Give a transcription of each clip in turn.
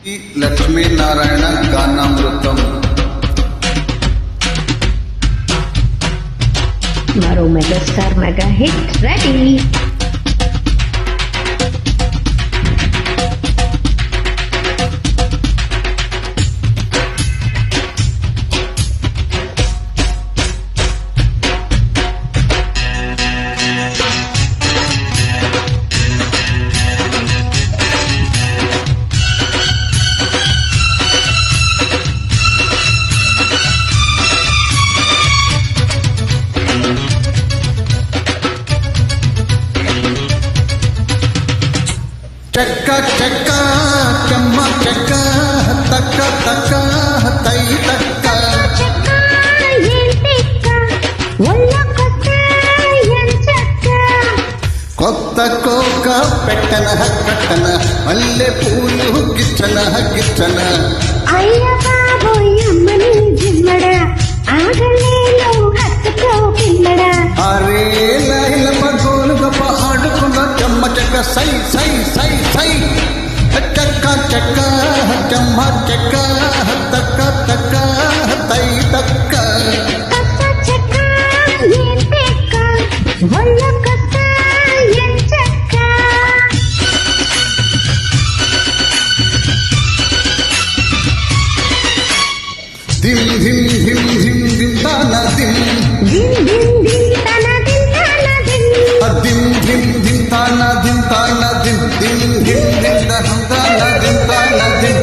ఈ లక్ష్మీనారాయణ గానామృతం. మరో megastar mega hit ready. చెక్క చెక్క చెమ్మ చెక్క తక్క తక్క తై తక్క కొత్త కోక పెట్టన కట్టన మల్లె పూలు గిచ్చన గిచ్చన అయ్య బాబోయ్ అమ్మని జిమ్మడా ఆగలేలో హత్తుకో పిల్లడా అరే లైల మగోలు గొప్ప ఆడుకున్న చెమ్మ చెక్క సై సై సై సై చెక్క చెక్క చెమ్మ చెక్క తక్క తక్క తై తక్క చెక్క ఏం తెక్క ఒళ్ళ కొత్త ఏం చెక్క దిం దిం దిం దిం దిం తాన దిం దిం దిం దిం తన దిం తన దిం దిం దిం దిం తాన దిం తాన దిం దిం దిం దిం తాన దిం తాన దిం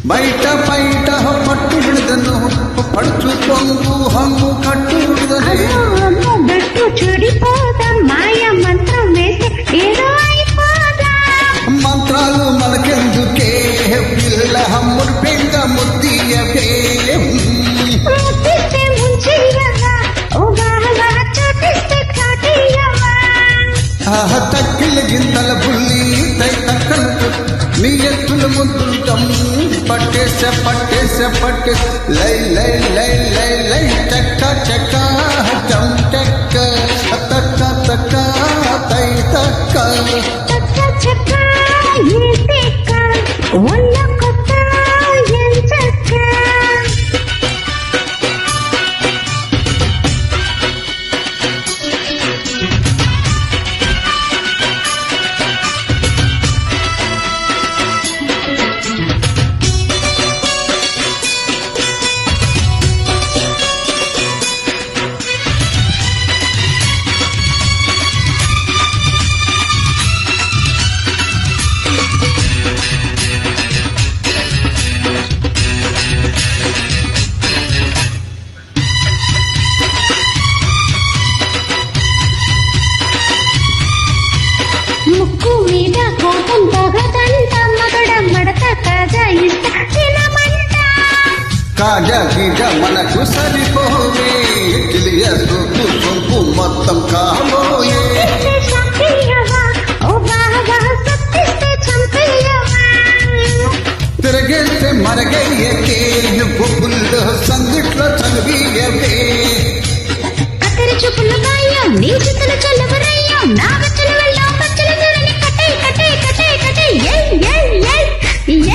బయట బయట పట్టు ಹಿಡಿದನು ಪಡ್ಚು ಕೊಂದು ಹಂಗು ಕಟ್ಟು ಹಿಡಿದನೆ అమ్మో బట్టు చెడిపోదా మాయ మంత్రం వేసి ఏదో అయిపోదా మంత్రాలు మనకెందుకే పిల్ల హమ్ముడు పెంగ ముద్దియవే ముద్దిస్తే ముంచెయ్యవా ఓ బాగా చోటిస్తే కాటేయవా తక్కిల గింతల బుల్లి తై తక్కలు నీ ఎత్తులు ముద్దుంటాం పట్టేసే పట్టేసే పట్టే లై లై లై లై లై చెక్క చెక్క జం చెక్క తక్క తక్క తై తక్క చెక్క చెక్క ఏ తెక్క ఒళ్ళ కొత్త ఏం చెక్క ముక్కు మీద కోపం తగదంట మగడ మడత కాజా ఇస్త తినమంట కాజా గీజ మనకు సరిపోవే తెలియ సొక్కు సొంపు మొత్తం కాబోయే చంపేయవా ఓ బాగా సత్తిస్తే చంపేయవా తిరగేస్తే మరగయ్యకే బొబ్బుల్లో సందిట్లో చదివియవే అతని చూపులు గాయం నీ చిత్తల చల్లవరయ్యం నా వచ్చల వెళ్ళ పచ్చల దూరని కట్టే కట్టే కట్టే కట్టే ఏయ్ ఏయ్ ఏయ్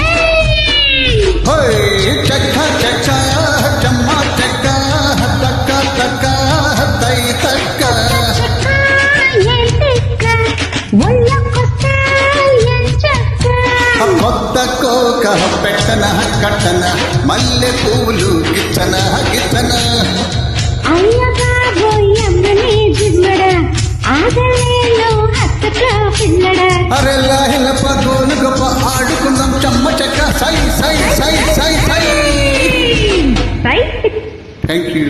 ఏయ్ హోయ్ చెక్క చెక్క చెమ్మ చెక్క తక్క తక్క తై తక్క చెక్క ఏం తెక్క ఒళ్ళ కొత్త ఏం చెక్క కొత్త కోక పెట్టన కట్టన మల్లె పూలు గిచ్చన గిచ్చన అయ్య బాబోయ్ అమ్మని జిమ్మడా ఆగలేలో హత్తుక పిల్లడా అరే లాహిల పగోలు గొప్ప ఆడుకుందాం చెమ్మ చెక్క సై సై సై సై సై రైట్ థ్యాంక్ యూ.